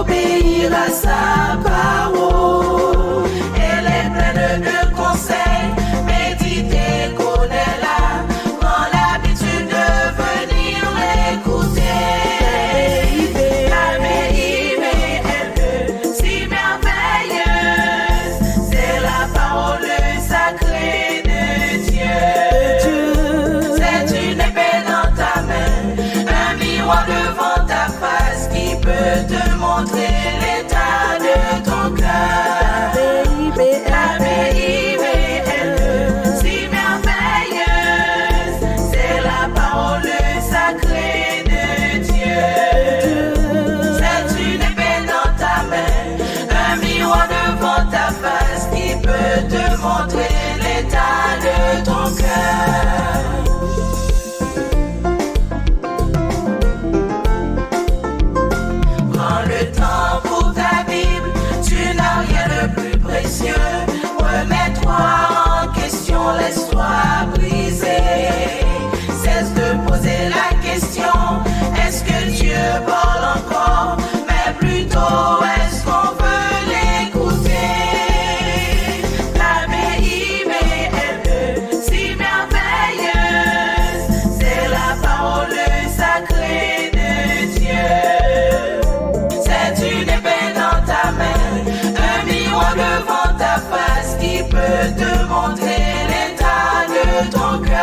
obéir à sa parole. Elle est pleine de conseils, méditer, connaît-la, prends l'habitude de venir l'écouter. La BIB, elle si merveilleuse, c'est la parole sacrée de Dieu. C'est une épée dans ta main, un miroir devant ta face qui peut te montrer l'état de ton cœur. La BIB, elle si merveilleuse, c'est la parole sacrée de Dieu. C'est une épée dans ta main, un miroir devant ta face qui peut te montrer l'état de ton cœur. Prends le temps pour ta Bible, tu n'as rien de plus précieux. Remets-toi en question, laisse-toi briser. Cesse de poser la question, est-ce que Dieu parle encore? Mais plutôt, est-ce qu'on veut l'écouter? La BIB, elle si merveilleuse, c'est la parole sacrée de Dieu. C'est une épée dans ta main, un miroir devant ta face qui peut te montrer l'état de ton cœur.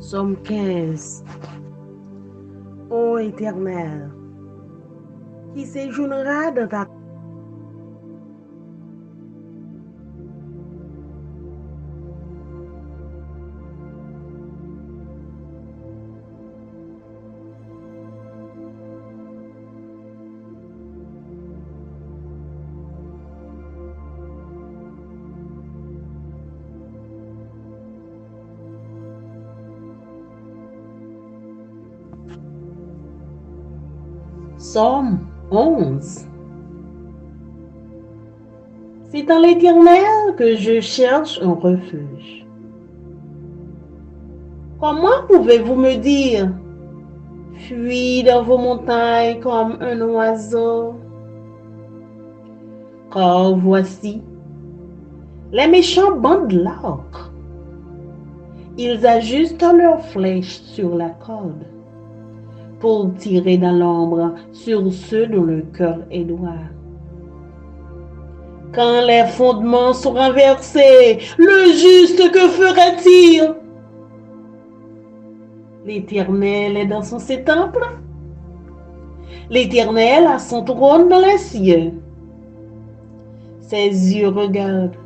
Somme 15. Ô Éternel, qui séjournera dans ta Psaume 11. C'est dans l'Éternel que je cherche un refuge. Comment pouvez-vous me dire, fuis dans vos montagnes comme un oiseau? Car voici, les méchants bandent l'arc. Ils ajustent leurs flèches sur la corde pour tirer dans l'ombre sur ceux dont le cœur est droit. Quand les fondements sont renversés, le juste, que fera-t-il? L'Éternel est dans son temple. L'Éternel a son trône dans les cieux. Ses yeux regardent.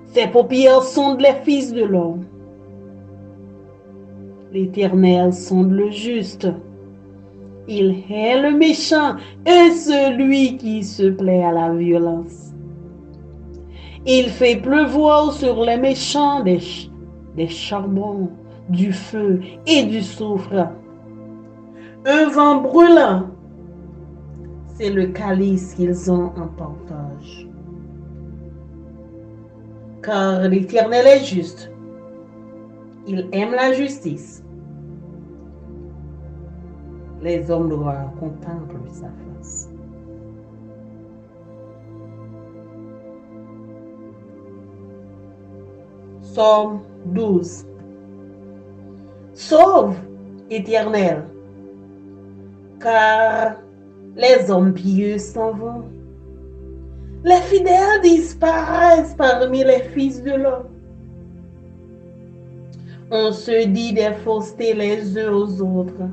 Ses paupières sondent les fils de l'homme. L'Éternel sonde le juste. Il hait le méchant et celui qui se plaît à la violence. Il fait pleuvoir sur les méchants des charbons, du feu et du soufre. Un vent brûlant, c'est le calice qu'ils ont en partage. Car l'Éternel est juste. Il aime la justice. Les hommes droits contemplent sa face. Psaume 12. Sauve, Éternel, car les hommes pieux s'en vont. Les fidèles disparaissent parmi les fils de l'homme. On se dit des faussetés les uns aux autres.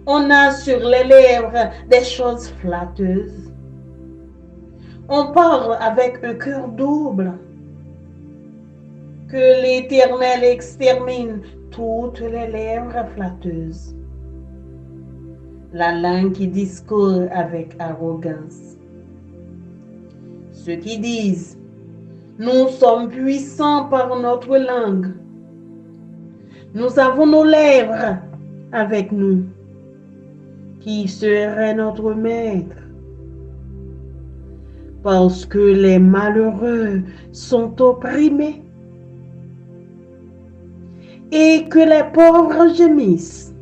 On a sur les lèvres des choses flatteuses. On parle avec un cœur double. Que l'Éternel extermine toutes les lèvres flatteuses. La langue qui discourt avec arrogance. Ceux qui disent, nous sommes puissants par notre langue. Nous avons nos lèvres avec nous. Qui serait notre maître? Parce que les malheureux sont opprimés et que les pauvres gémissent.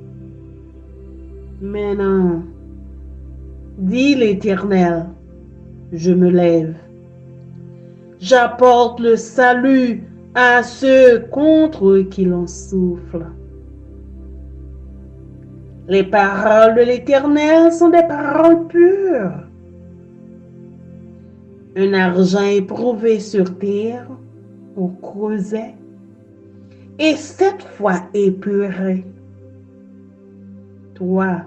Maintenant, dit l'Éternel, je me lève. J'apporte le salut à ceux contre qui l'on souffle. Les paroles de l'Éternel sont des paroles pures. Un argent éprouvé sur terre, on creusait, et 7 fois épuré. Toi,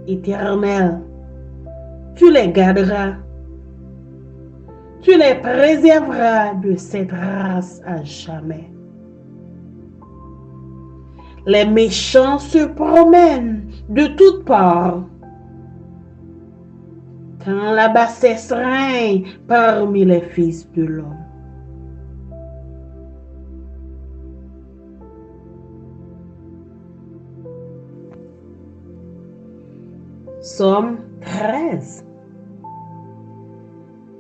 Éternel, tu les garderas. Tu les préserveras de cette race à jamais. Les méchants se promènent de toutes parts. Quand la bassesse règne parmi les fils de l'homme. Psaume 13.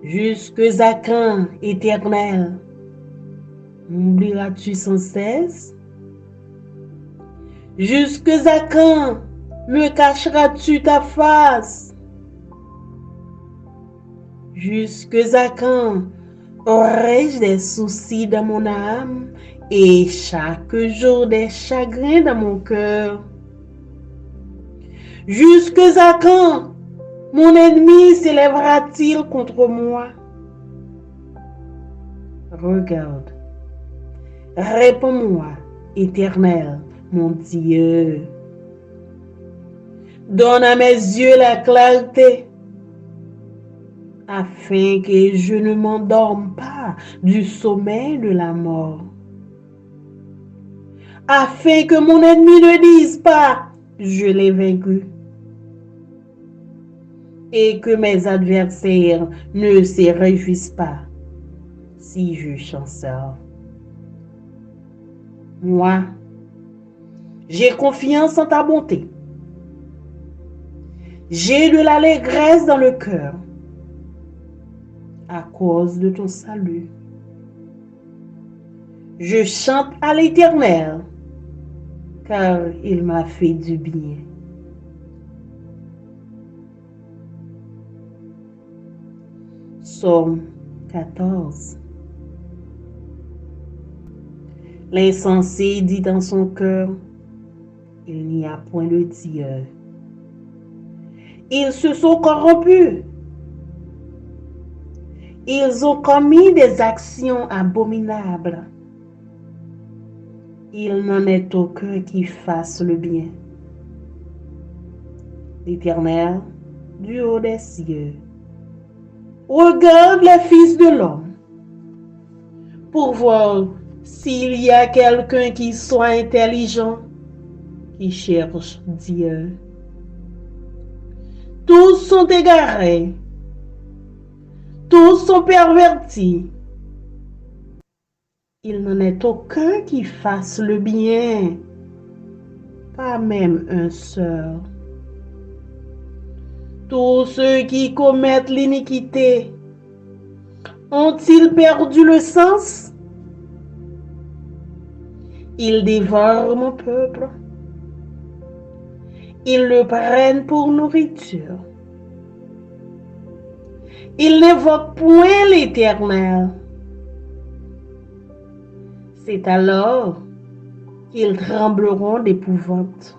Jusque à quand, Éternel, m'oublieras-tu sans cesse? Jusque à quand me cacheras-tu ta face? Jusque à quand aurai-je des soucis dans mon âme et chaque jour des chagrins dans mon cœur? Jusque à quand mon ennemi s'élèvera-t-il contre moi? Regarde, réponds-moi, Éternel, mon Dieu. Donne à mes yeux la clarté, afin que je ne m'endorme pas du sommeil de la mort. Afin que mon ennemi ne dise pas, je l'ai vaincu. Et que mes adversaires ne se réjouissent pas si je chancelle. Moi, j'ai confiance en ta bonté. J'ai de l'allégresse dans le cœur à cause de ton salut. Je chante à l'Éternel, car il m'a fait du bien. Psaume 14. L'insensé dit dans son cœur, il n'y a point de Dieu. Ils se sont corrompus. Ils ont commis des actions abominables. Il n'en est aucun qui fasse le bien. L'Éternel, du haut des cieux, regarde les fils de l'homme pour voir s'il y a quelqu'un qui soit intelligent, qui cherche Dieu. Tous sont égarés, tous sont pervertis. Il n'en est aucun qui fasse le bien, pas même un seul. Tous ceux qui commettent l'iniquité ont-ils perdu le sens? Ils dévorent mon peuple. Ils le prennent pour nourriture. Ils n'évoquent point l'Éternel. C'est alors qu'ils trembleront d'épouvante.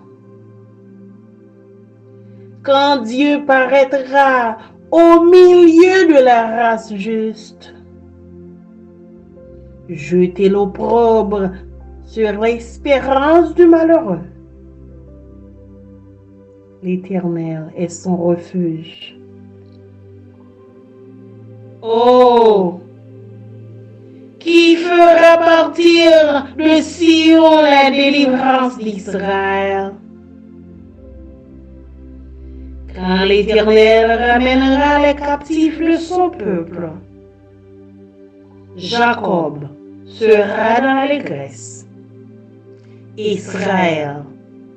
Quand Dieu paraîtra au milieu de la race juste, jetez l'opprobre sur l'espérance du malheureux. L'Éternel est son refuge. Oh! Qui fera partir de Sion la délivrance d'Israël? Quand l'Éternel ramènera les captifs de son peuple, Jacob sera dans l'allégresse. Israël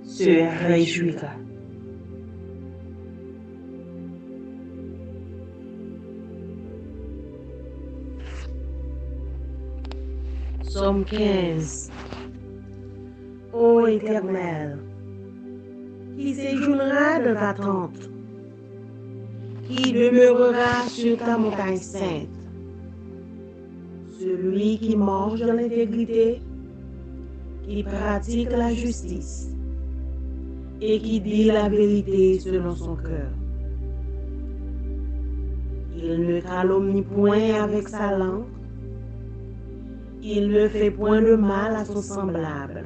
se réjouira. Psaume 15. Ô Éternel, qui séjournera dans ta tente, qui demeurera sur ta montagne sainte, celui qui marche dans l'intégrité, qui pratique la justice et qui dit la vérité selon son cœur. Il ne calomnie point avec sa langue, il ne fait point de mal à son semblable,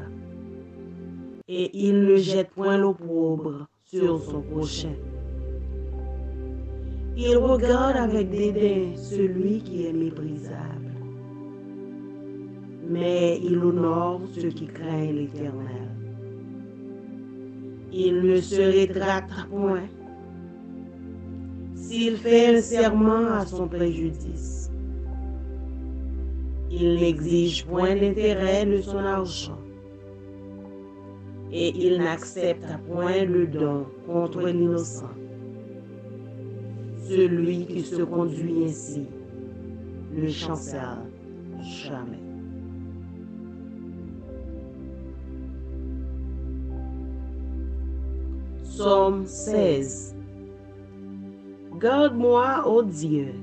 et il ne jette point l'opprobre sur son prochain. Il regarde avec dédain celui qui est méprisable, mais il honore ceux qui craignent l'Éternel. Il ne se rétracte point s'il fait un serment à son préjudice. Il n'exige point d'intérêt de son argent, et il n'accepte point le don contre l'innocent. Celui qui se conduit ainsi ne chancelle jamais. Psaume 16. Garde-moi, ô Dieu,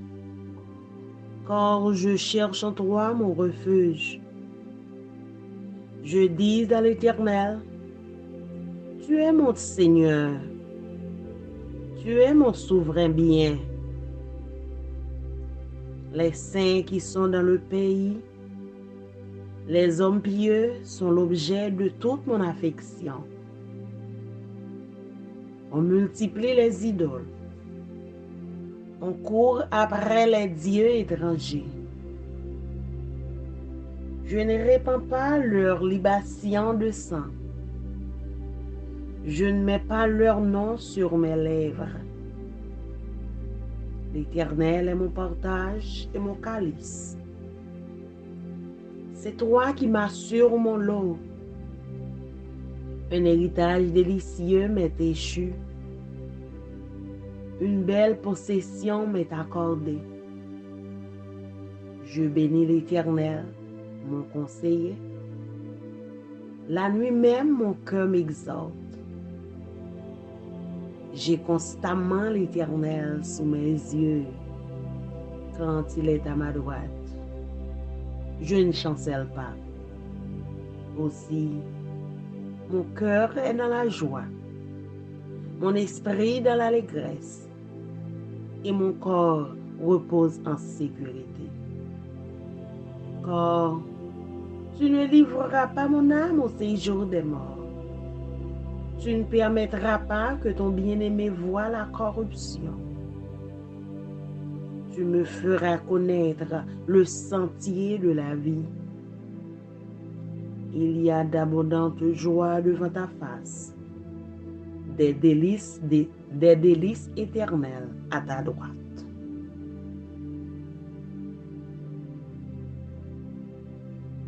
car je cherche en toi mon refuge. Je dis à l'Éternel, tu es mon Seigneur, tu es mon souverain bien. Les saints qui sont dans le pays, les hommes pieux sont l'objet de toute mon affection. On multiplie les idoles. On court après les dieux étrangers. Je ne répands pas leur libation de sang. Je ne mets pas leur nom sur mes lèvres. L'Éternel est mon partage et mon calice. C'est toi qui m'assures mon lot. Un héritage délicieux m'est échu. Une belle possession m'est accordée. Je bénis l'Éternel, mon conseiller. La nuit même, mon cœur m'exalte. J'ai constamment l'Éternel sous mes yeux quand il est à ma droite. Je ne chancelle pas. Aussi, mon cœur est dans la joie, mon esprit dans l'allégresse, et mon corps repose en sécurité. Car tu ne livreras pas mon âme au séjour des morts. Tu ne permettras pas que ton bien-aimé voie la corruption. Tu me feras connaître le sentier de la vie. Il y a d'abondantes joies devant ta face, des délices éternelles à ta droite.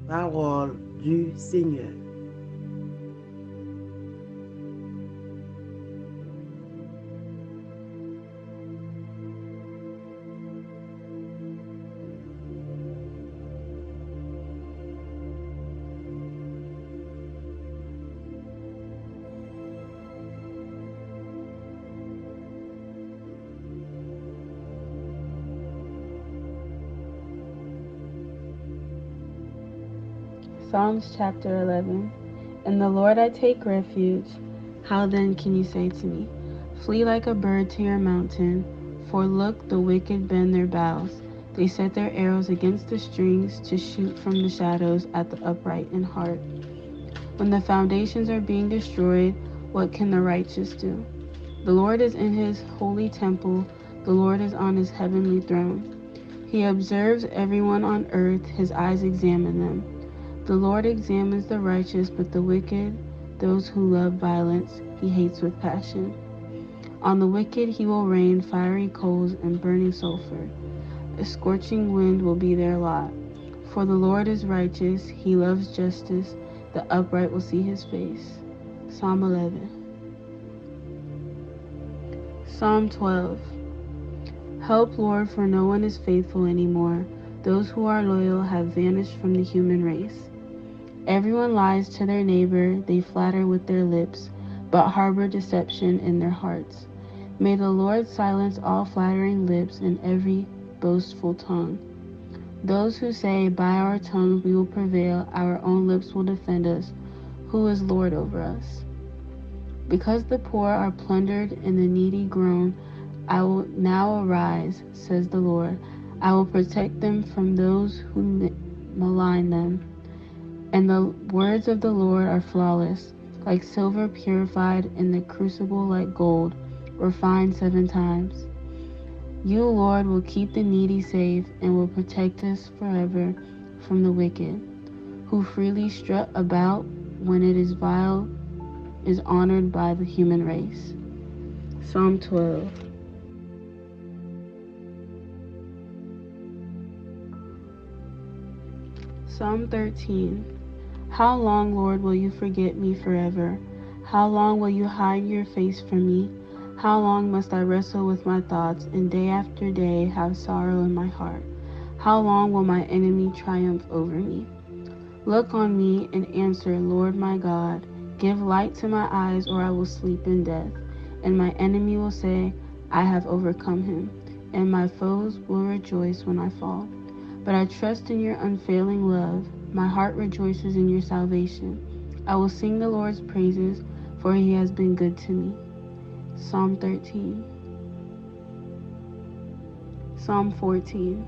Parole du Seigneur. Psalms chapter 11. In the Lord I take refuge. How then can you say to me, flee like a bird to your mountain? For look, the wicked bend their bows. They set their arrows against the strings to shoot from the shadows at the upright in heart. When the foundations are being destroyed, what can the righteous do? The Lord is in his holy temple. The Lord is on his heavenly throne. He observes everyone on earth. His eyes examine them. The Lord examines the righteous, but the wicked, those who love violence, he hates with passion. On the wicked he will rain fiery coals and burning sulfur. A scorching wind will be their lot. For the Lord is righteous, he loves justice, the upright will see his face. Psalm 11. Psalm 12. Help, Lord, for no one is faithful anymore. Those who are loyal have vanished from the human race. Everyone lies to their neighbor, they flatter with their lips, but harbor deception in their hearts. May the Lord silence all flattering lips and every boastful tongue. Those who say, by our tongues we will prevail, our own lips will defend us, who is Lord over us? Because the poor are plundered and the needy groan, I will now arise, says the Lord. I will protect them from those who malign them. And the words of the Lord are flawless, like silver purified in the crucible, like gold, refined 7 times. You, Lord, will keep the needy safe and will protect us forever from the wicked, who freely strut about when it is vile, is honored by the human race. Psalm 12. Psalm 13. How long, Lord, will you forget me forever? How long will you hide your face from me? How long must I wrestle with my thoughts and day after day have sorrow in my heart? How long will my enemy triumph over me? Look on me and answer, Lord my God. Give light to my eyes, or I will sleep in death. And my enemy will say, I have overcome him, and my foes will rejoice when I fall. But I trust in your unfailing love. My heart rejoices in your salvation. I will sing the Lord's praises, for he has been good to me. Psalm 13. Psalm 14.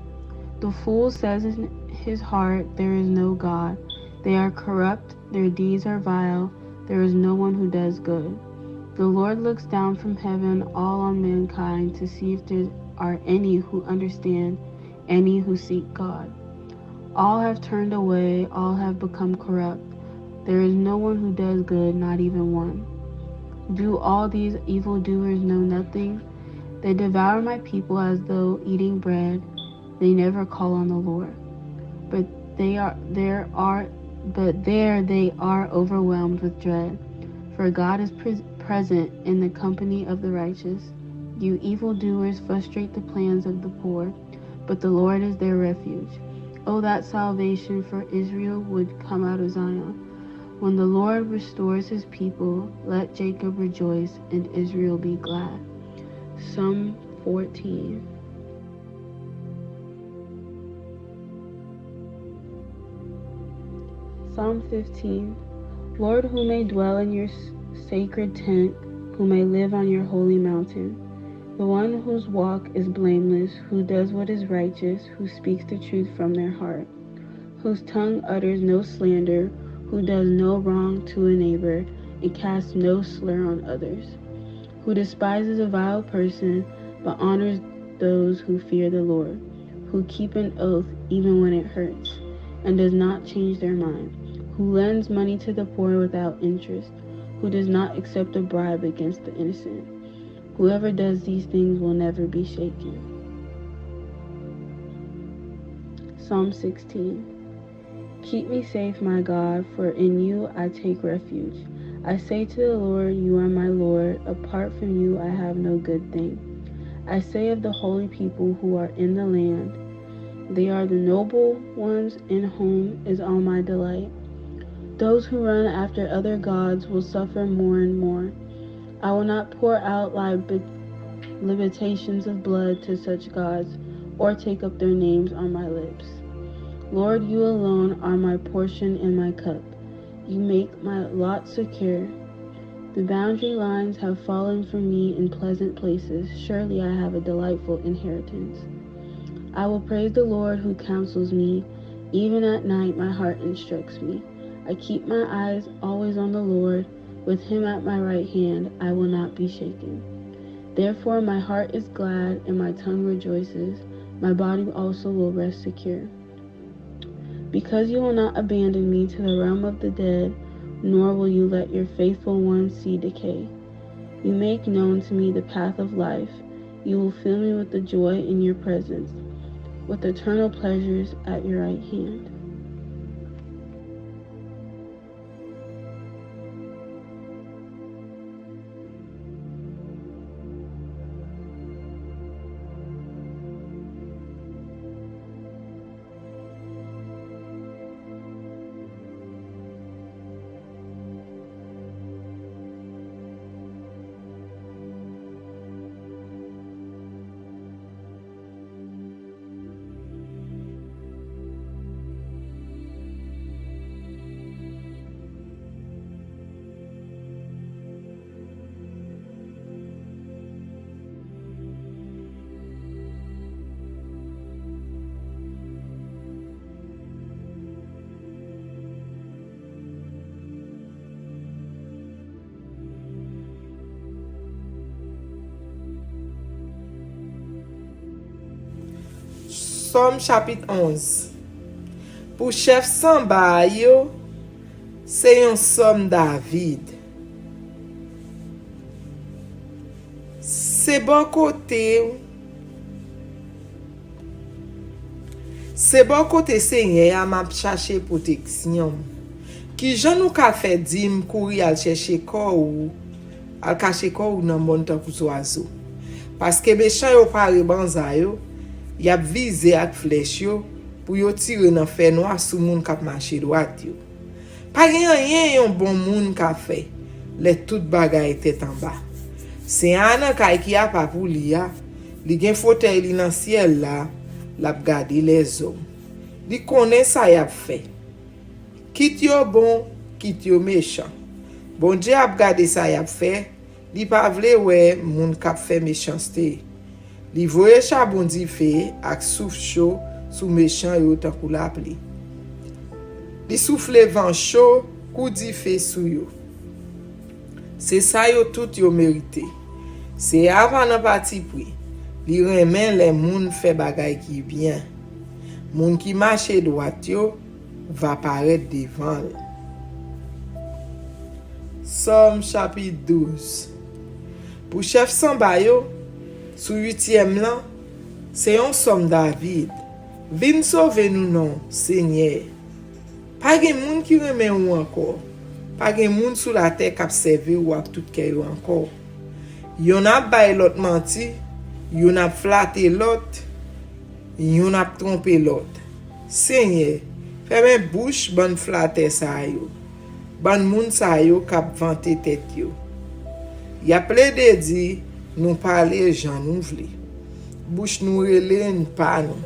The fool says in his heart, there is no God. They are corrupt, their deeds are vile, there is no one who does good. The Lord looks down from heaven all on mankind to see if there are any who understand, any who seek God. All have turned away, all have become corrupt. There is no one who does good, not even one. Do all these evildoers know nothing? They devour my people as though eating bread. They never call on the Lord. But there they are overwhelmed with dread. For God is present in the company of the righteous. You evildoers frustrate the plans of the poor, but the Lord is their refuge. Oh, that salvation for Israel would come out of Zion. When the Lord restores his people, let Jacob rejoice and Israel be glad. Psalm 14. Psalm 15. Lord, who may dwell in your sacred tent, who may live on your holy mountain? The one whose walk is blameless, who does what is righteous, who speaks the truth from their heart, whose tongue utters no slander, who does no wrong to a neighbor, and casts no slur on others, who despises a vile person, but honors those who fear the Lord, who keep an oath even when it hurts, and does not change their mind, who lends money to the poor without interest, who does not accept a bribe against the innocent. Whoever does these things will never be shaken. Psalm 16. Keep me safe, my God, for in you I take refuge. I say to the Lord, you are my Lord. Apart from you I have no good thing. I say of the holy people who are in the land, they are the noble ones, in whom is all my delight. Those who run after other gods will suffer more and more. I will not pour out libations of blood to such gods, or take up their names on my lips. Lord, you alone are my portion and my cup. You make my lot secure. The boundary lines have fallen for me in pleasant places. Surely I have a delightful inheritance. I will praise the Lord who counsels me. Even at night my heart instructs me. I keep my eyes always on the Lord. With him at my right hand, I will not be shaken. Therefore my heart is glad and my tongue rejoices. My body also will rest secure. Because you will not abandon me to the realm of the dead, nor will you let your faithful one see decay. You make known to me the path of life. You will fill me with the joy in your presence, with eternal pleasures at your right hand. Somme chapitre 11. Pour chef Samba yo, c'est un somme David. C'est bon côté Seigneur m'a chercher protection. Qui j'en nou ka fait dim courir al chercher corps ou al cacher corps ou nan bon temps pour oiseau. Parce que méchant yo pare banza yo, y a visé ak flèche yo pour yo tirer nan fè noir sou moun k'ap marcher droit yo. Pa gen rien yon bon moun ka fait, les tout bagay tête en bas. C'est un kay ki a pa pou li ya, li gen fauteuil li nan ciel la, l'ap gade les hommes. Li connaît ça y a fait. Kit yo bon, kit yo méchant. Bon Dieu ap gade ça y a fait, li pa vle wè moun k'ap fait méchanceté. Li voye chabon di fe ak souf chaud sou méchant yo tan kou la pli. Li souffle vent chaud kou di fe sou yo. C'est ça yo tout yo mérité. C'est avant nan parti pri. Li remen les moun fait bagay ki bien. Moun ki marche droit yo va paraître devant. Somme chapitre 12. Pour chef Samba yo, sous 8e lan, c'est un somme David. Vin sauver nous non, Seigneur. Pas gen moun ki reme ou encore. Pas gen moun sous la terre k'ap serve ou ak tout kè yo encore. Yon ap bay lot manti, yon ap flatte lot, yon ap trompe lot. Seigneur, ferme bouche ban flatte sa yo. Ban moun sa yo kap vante tet yo. Ya ple de di, nou pale jan nou vle. Bouche nou rele nou pa nou.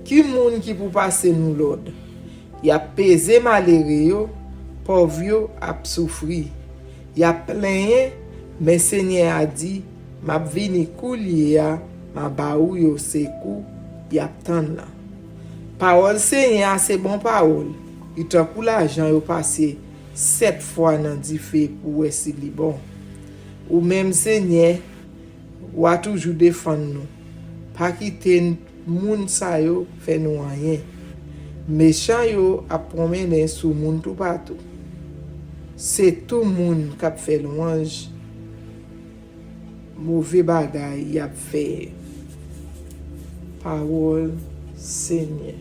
Ki moun ki pou pase nou lod. Ya peze malere yo, pov yo ap soufri. Ya plenye, men Seigneur a di, map vini kou liye ya, ma ba ou yo se kou, yap tan la. Parole Seigneur se bon parole. Ita kou la jan yo pase 7 fois nan di fe pou wesi li bon. Ou même Seigneur, ou a toujours défendre nous. Pas quitter moun sa yo fait nous rien. Méchant yo a promené sous moun tout partout. C'est tout moun qui a fait louange. Mauvais bagay y a fait. Parole Seigneur.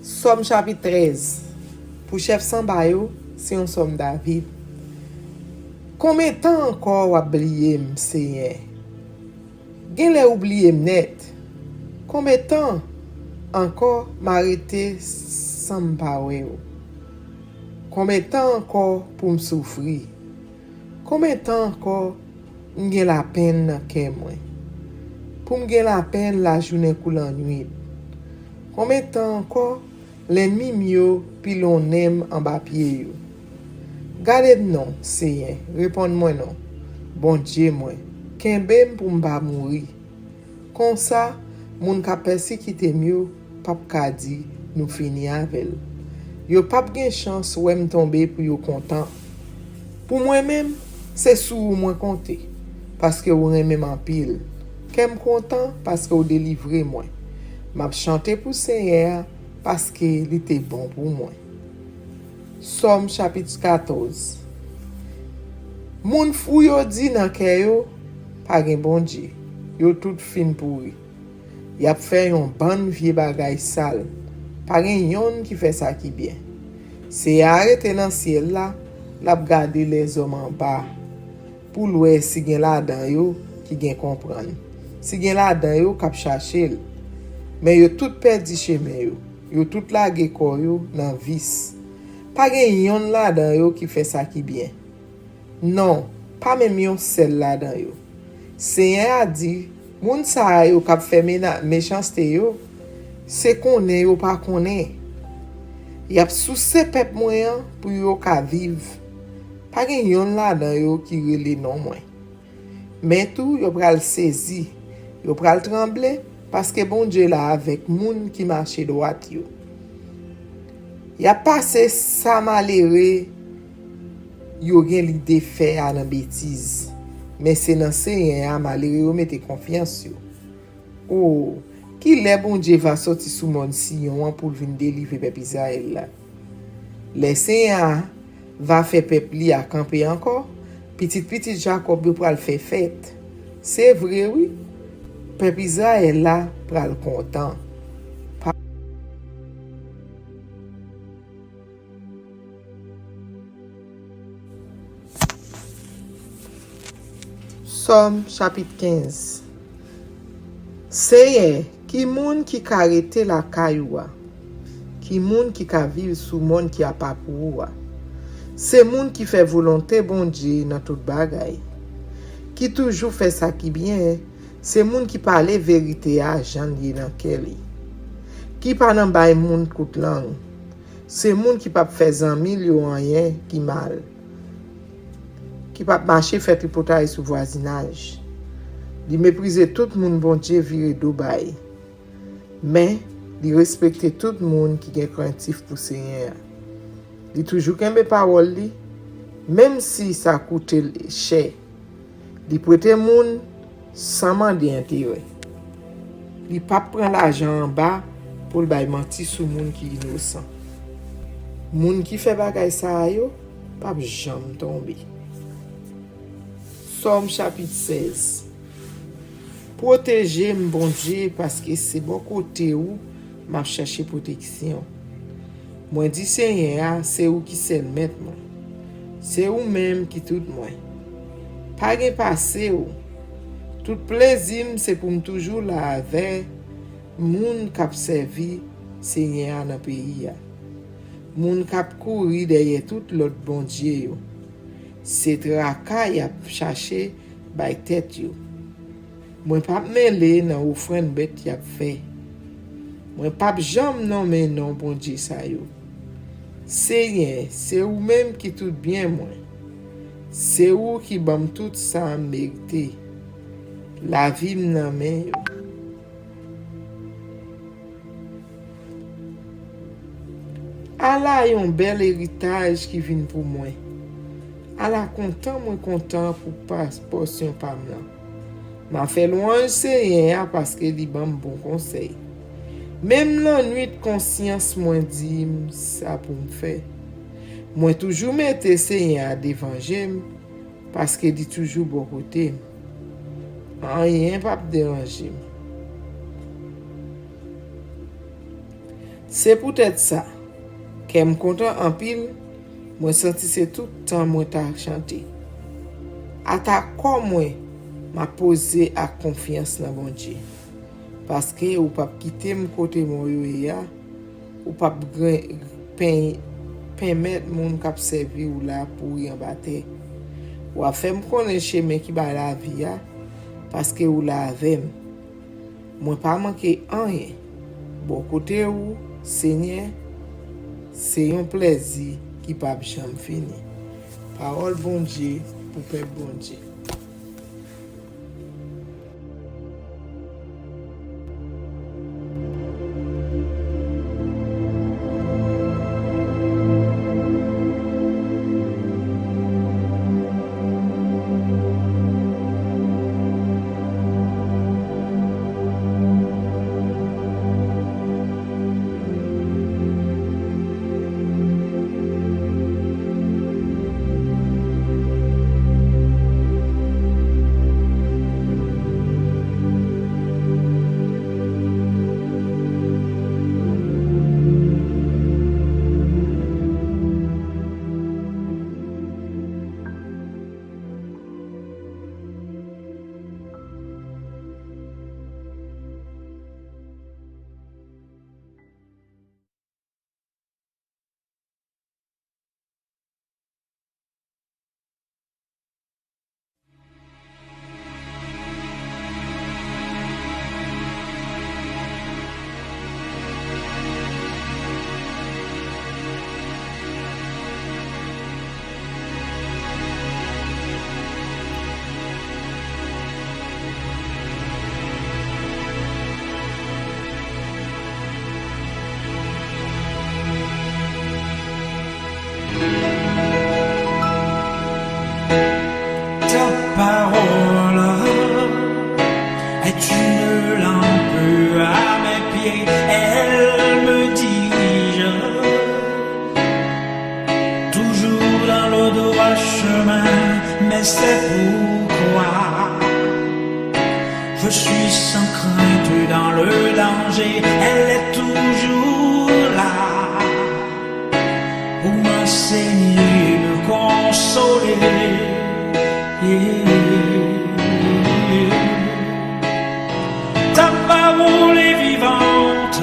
Somme chapitre 13. Pour chef Sambayo, c'est un somme David. Combien de temps encore oublié Seigneur? Gen le oublié net. Combien de temps encore m'arrêter sans m'parler? Combien de temps encore pour me souffrir? Combien de temps encore m'gen la peine dans cœur moi? Pour m'gen la peine la journée coule en nuit. Combien de temps encore l'ennemi mio pi l'on aime en bas pied yo? Gade non, Seigneur, réponds-moi non. Bon Dieu moi, kembem pour m'pa mourir. Comme ça, moun ka persécuté mieux, pap ka di nous fini avec. Yo pap gen chance ou me tomber pour yo content. Pour moi-même, c'est sous moi compter parce que ou aime en pile. Kem content parce que ou délivré moi. M'a chanter pour Seigneur parce que il était bon pour moi. Somme chapitre 14. Moun fou yo di nan kè yo, pa gen bon Dieu. Yo tout fin pourri. Y ap fè yon ban vie bagay sal. Pa gen yon qui fait ça qui bien. C'est arrêté dans ciel là, l'ap gade les hommes en bas. Pour louer si gen la dan yo qui gen comprendre. Si gen la dan yo kap chercher. Mais yo tout perdi chemin yo. Yo tout lage ko yo nan vis. Pa gen yon la dan yo qui fait ça qui bien. Non, pas même yon sel la dan yo. Seigneur a dit, moun sa yo kap fè méchanceté yo, se konnen yo pa konnen. Y ap sous se pep moyen pour yo ka vive. Pa gen yon la dan yo qui rele non mwen. Mais tout yo pral saisi, yo pral tremble parce que bon Dieu là avec moun qui marche droit yo. Y a passé sa malheureux yo gen l'idée fait à nan bêtise. Mais c'est dans Seigneur malheureux yo mette confiance yo. Oh, qui le bon Dieu va sortir sous monde Sion pour venir délivrer peuple Israël là. Le Seigneur va faire peuple li à camper encore. Petit Jacob yo pral faire fête. C'est vrai oui. Peuple Israël là pral content. Somme chapitre 15. Seigneur, qui moun qui ka rete la kaywa? Qui moun qui ka vive sous monde qui a pas pour wa? C'est moun qui fait volonté bon Dieu dans toute bagay. Qui toujours fait ça qui bien, c'est moun qui parle vérité à Jean li dans keli. Qui pas nan bay moun kout langue. C'est moun qui pas fait 100 000 yo rien qui mal. Qui pas marcher faire tripotaille sous voisinage. Il mépriser tout le monde bon Dieu viré Dubaï. Mais il respecter tout le monde qui est craintif pour Seigneur. Il toujours kembe parole li, même si ça coûte cher. Il prête monde sans demander intérêt. Il pas prend l'argent en bas pour le bay menti sur monde qui innocent. Monde qui fait bagay ça yo, pas jamais tomber. Somme chapitre 16. Protégez bon Dieu parce que c'est bon côté où m'a cherché protection. Moi dit Seigneur, c'est ou qui c'est le maître moi. C'est ou même qui tout moi. Pas gen passé ou. Tout plaisir c'est pour me toujours là avec moun k'ap servi Seigneur dans pays ya. Moun k'ap kouri derrière tout l'autre bon Dieu yo. C'est traka y a cherché bay tête yo. Moi pas mêlé dans offrande bête y a fait. Moi pas jamais nommer non bon Dieu ça yo. Seigneur, c'est ou même qui tout bien moi. C'est ou qui bam tout ça mérité. La vie nan men yo. Allah yon bel héritage qui vient pour moi. Allah content, moi content pour pas portion pam là. M'a fait loin Seigneur parce que li ban bon conseil. Même la nuit de conscience moi dit ça pour me faire. Moi toujours mette Seigneur devant j'aime parce que dit toujours bon côté. Rien pas me déranger. C'est peut-être ça que me content en pile, moi senti c'est tout le temps moi t'a chanté. Ata comme moi m'a posé à confiance dans bon Dieu. Parce que ou pas quitter mon côté moi ya, ou pas permettre mon cap servir ou là pour y en battre. Ou a fait me connaître chemin qui ba la vie ya. Parce que ou la avec moi pas manquer rien. Bon côté ou Seigneur, c'est un plaisir qui pas jamais fini. Parole bon Dieu pour peuple bon Dieu. mais c'est pourquoi je suis sans crainte dans le danger. Elle est toujours là pour m'enseigner, me consoler. Ta parole est vivante,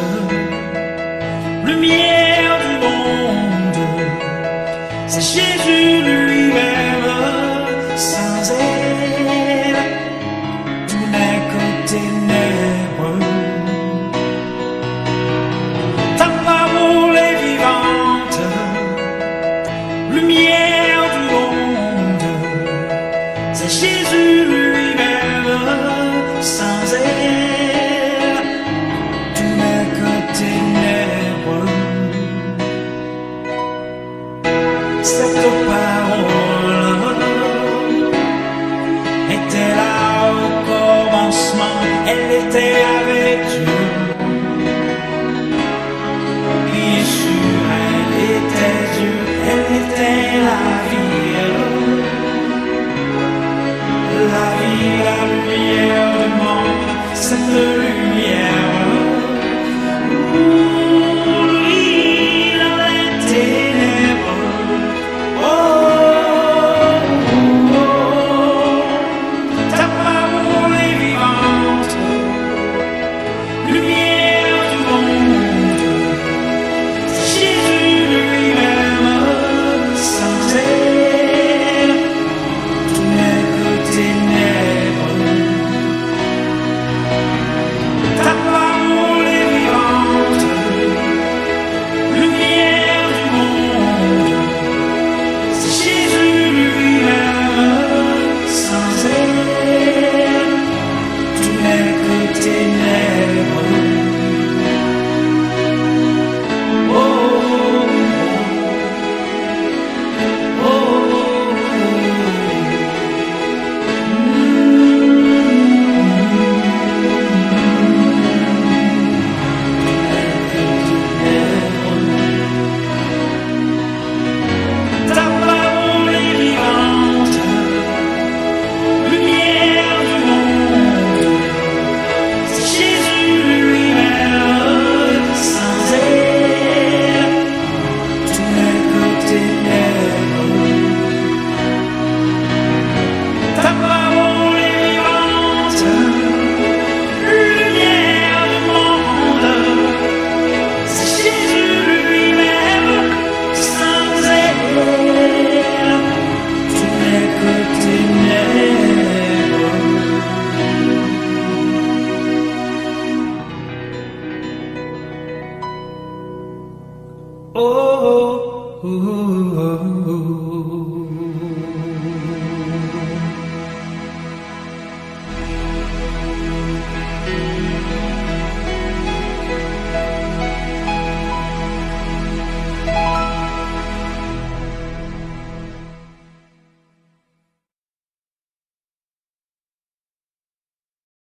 lumière du monde, c'est Jésus lui-même. Sans elle, tout n'est que ténèbres. Ta parole est vivante, lumière du monde, c'est Jésus lui-même.